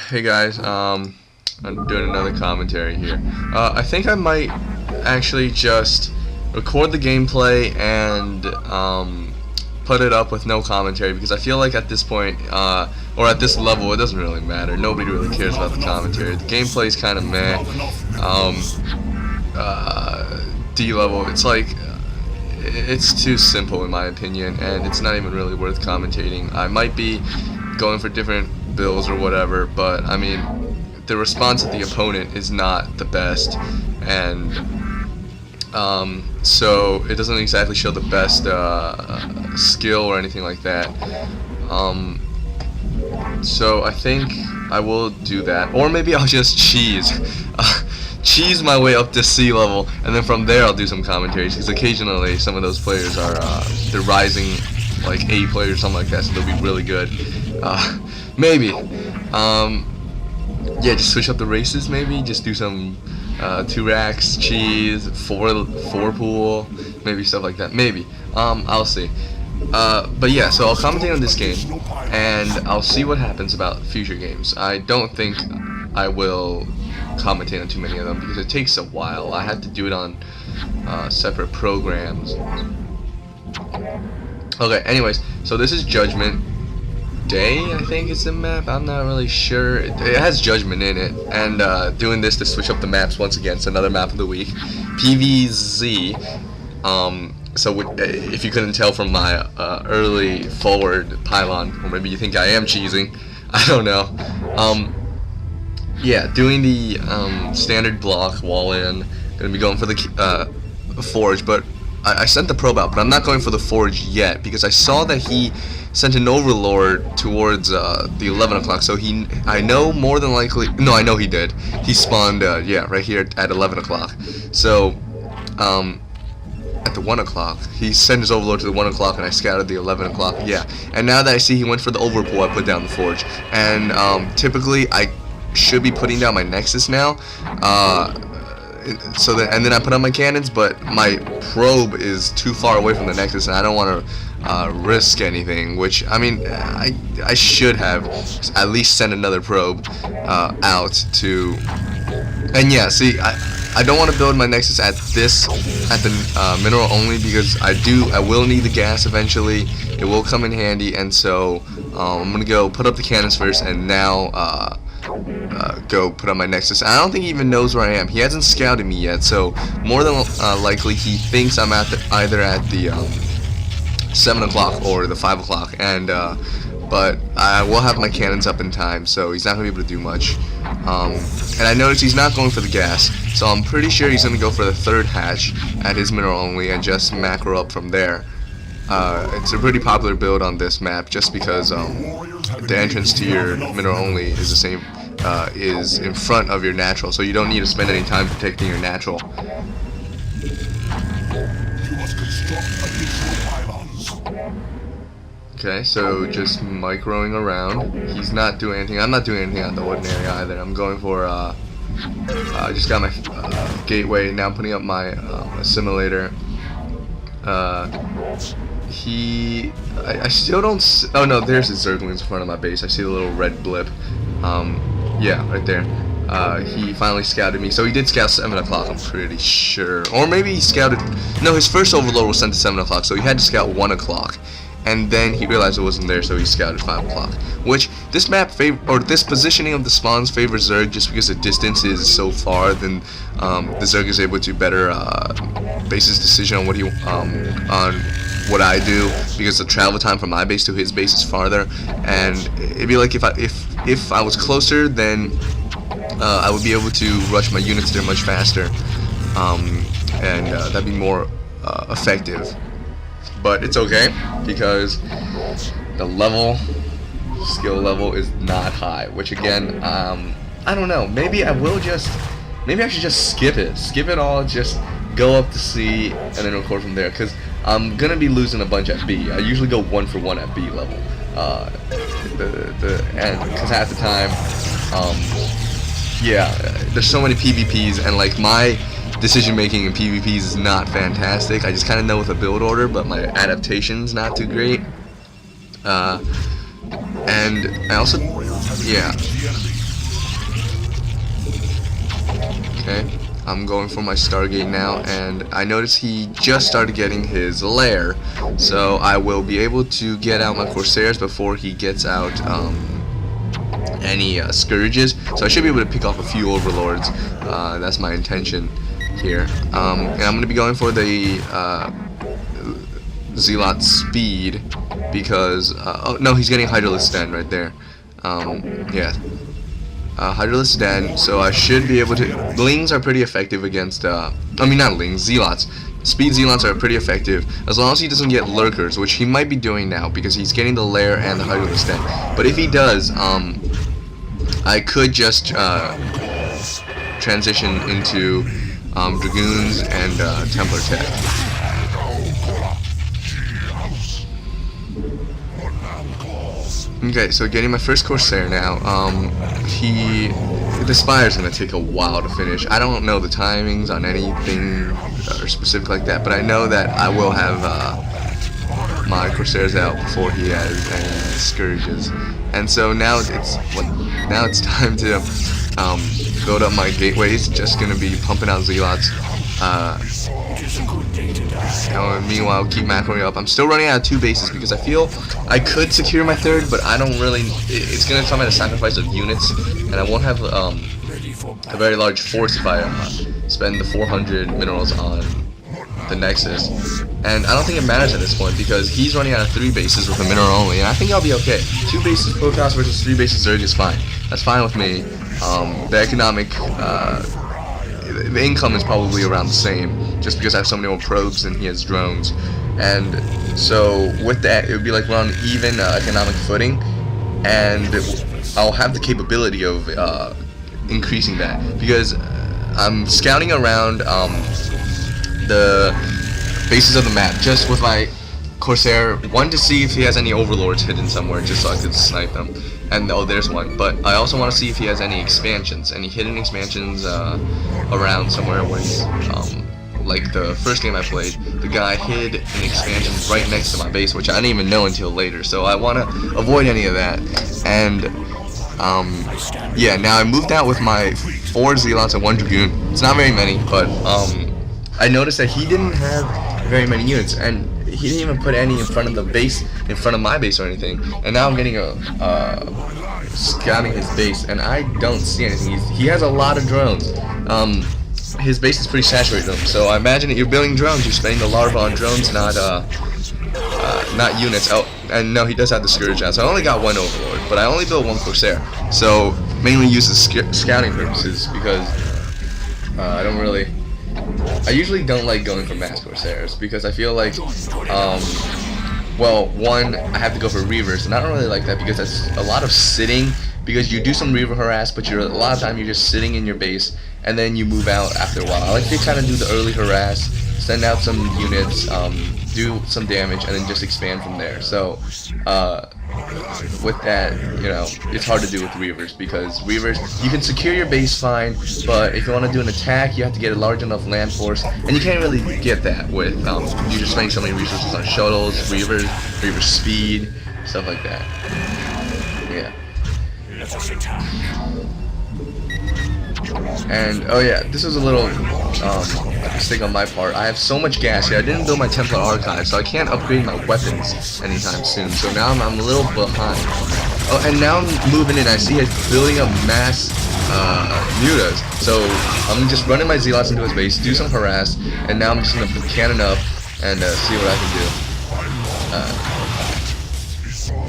Hey guys, I'm doing another commentary here. I think I might actually just record the gameplay and put it up with no commentary, because I feel like at this point, or at this level, it doesn't really matter. Nobody really cares about the commentary. The gameplay is kind of meh. D level, it's like, it's too simple in my opinion, and it's not even really worth commentating. I might be going for different builds or whatever, but I mean, the response of the opponent is not the best, and so it doesn't exactly show the best skill or anything like that. So I think I will do that, or maybe I'll just cheese my way up to C level, and then from there I'll do some commentaries, because occasionally some of those players are they're rising like A players or something like that, so they'll be really good. Maybe. Yeah, just switch up the races. Maybe just do some 2 racks, cheese, 4 pool, maybe stuff like that. Maybe. I'll see. But yeah, so I'll commentate on this game, and I'll see what happens about future games. I don't think I will commentate on too many of them, because it takes a while. I have to do it on separate programs. Okay, anyways, so this is Judgment Day, I think is the map. I'm not really sure. It has Judgment in it, and doing this to switch up the maps once again. It's another map of the week. PVZ. So if you couldn't tell from my early forward pylon, or maybe you think I am cheesing, I don't know. Yeah, doing the standard block wall in. Gonna be going for the forge, but I sent the probe out, but I'm not going for the forge yet, because I saw that he sent an overlord towards the 11 o'clock, so I know more than likely, no, I know he did. He spawned, yeah, right here at 11 o'clock. So, at the 1 o'clock, he sent his overlord to the 1 o'clock, and I scouted the 11 o'clock, yeah. And now that I see he went for the overpull, I put down the forge. And, typically, I should be putting down my Nexus now, so that, and then I put on my cannons, but my probe is too far away from the Nexus, and I don't want to risk anything, which, I mean, I should have at least sent another probe out to, and yeah, see, I don't want to build my Nexus at the mineral only, because I will need the gas eventually. It will come in handy, and so I'm gonna go put up the cannons first, and now go put on my Nexus. I don't think he even knows where I am. He hasn't scouted me yet, so more than likely he thinks I'm either at the 7 o'clock or the 5 o'clock, and but I will have my cannons up in time, so he's not going to be able to do much. And I noticed he's not going for the gas, so I'm pretty sure he's going to go for the 3rd hatch at his mineral only and just macro up from there. It's a pretty popular build on this map, just because the entrance to your mineral only is the same, is in front of your natural, so you don't need to spend any time protecting your natural. Okay, so just microing around. He's not doing anything. I'm not doing anything out of the ordinary either. I'm going for I just got my gateway. Now I'm putting up my assimilator. I still don't. Oh no, there's his Zerglings in front of my base. I see the little red blip. Yeah, right there. He finally scouted me. So he did scout 7 o'clock, I'm pretty sure. Or maybe he scouted. No, his first overlord was sent to 7 o'clock, so he had to scout 1 o'clock. And then he realized it wasn't there, so he scouted 5 o'clock. Which, this map this positioning of the spawns favors Zerg, just because the distance is so far. Then the Zerg is able to better base his decision on on what I do, because the travel time from my base to his base is farther. And it'd be like if I was closer, then I would be able to rush my units there much faster, and that'd be more effective. But it's okay, because the skill level is not high, which again, I don't know, maybe I should just skip it all, just go up to C and then record from there, because I'm gonna be losing a bunch at B. I usually go 1 for 1 at B level, because half the time, yeah, there's so many PvPs, and like my decision making in PvPs is not fantastic. I just kind of know with a build order, but my adaptation's not too great. And I also, yeah, Okay, I'm going for my Stargate now, and I notice he just started getting his lair, so I will be able to get out my Corsairs before he gets out any Scourges, so I should be able to pick off a few Overlords. That's my intention here, and I'm going to be going for the Zealot Speed, because, oh no, he's getting Hydralisk Den right there. Yeah. Hydralisk Den, so I should be able to. Lings are pretty effective against, I mean not Lings, Zealots. Speed Zealots are pretty effective as long as he doesn't get Lurkers, which he might be doing now because he's getting the Lair and the Hydralisk Den. But if he does, I could just transition into Dragoons and Templar Tech. Okay, so getting my first Corsair now. The Spire's gonna take a while to finish. I don't know the timings on anything or specific like that, but I know that I will have my Corsairs out before he has any Scourges. And so now it's time to build up my gateways. Just gonna be pumping out Zealots. And meanwhile, keep macroing up. I'm still running out of 2 bases because I feel I could secure my 3rd, but I don't really. It's gonna come at a sacrifice of units, and I won't have a very large force if I spend the 400 minerals on the Nexus. And I don't think it matters at this point because he's running out of 3 bases with a mineral only, and I think I'll be okay. 2 bases Protoss versus 3 bases Zerg is fine. That's fine with me. The economic. The income is probably around the same, just because I have so many more probes and he has drones. And so with that, it would be like we're on even economic footing, and I'll have the capability of increasing that because I'm scouting around the bases of the map just with my Corsair, one to see if he has any Overlords hidden somewhere, just so I could snipe them. And oh, there's one. But I also want to see if he has any expansions, any hidden expansions around somewhere. Where he's, like the first game I played, the guy hid an expansion right next to my base, which I didn't even know until later. So I want to avoid any of that. And yeah, now I moved out with my 4 Zealots and 1 Dragoon. It's not very many, but I noticed that he didn't have very many units, and he didn't even put any in front of the base, in front of my base or anything. And now I'm getting scouting his base, and I don't see anything. He has a lot of drones. His base is pretty saturated, so I imagine that you're building drones. You're spending the larva on drones, not units. Oh, and no, he does have the Scourge out. So I only got 1 Overlord, but I only built 1 Corsair. So mainly use the scouting purposes because I usually don't like going for mass Corsairs because I feel like, well, one, I have to go for Reavers, and I don't really like that because that's a lot of sitting, because you do some Reaver harass, but a lot of time you're just sitting in your base, and then you move out after a while. I like to kind of do the early harass, send out some units, do some damage, and then just expand from there. So, with that, you know, it's hard to do with Reavers because Reavers, you can secure your base fine, but if you want to do an attack, you have to get a large enough land force, and you can't really get that with you're just spending so many resources on shuttles, Reavers, Reaver speed, stuff like that. Yeah. And oh yeah, this was a little mistake on my part. I have so much gas here. I didn't build my Templar archive, so I can't upgrade my weapons anytime soon. So now I'm a little behind. Oh, and now I'm moving in. I see it building up mass mutas. So I'm just running my Zealots into his base, do some harass, and now I'm just gonna cannon up and see what I can do.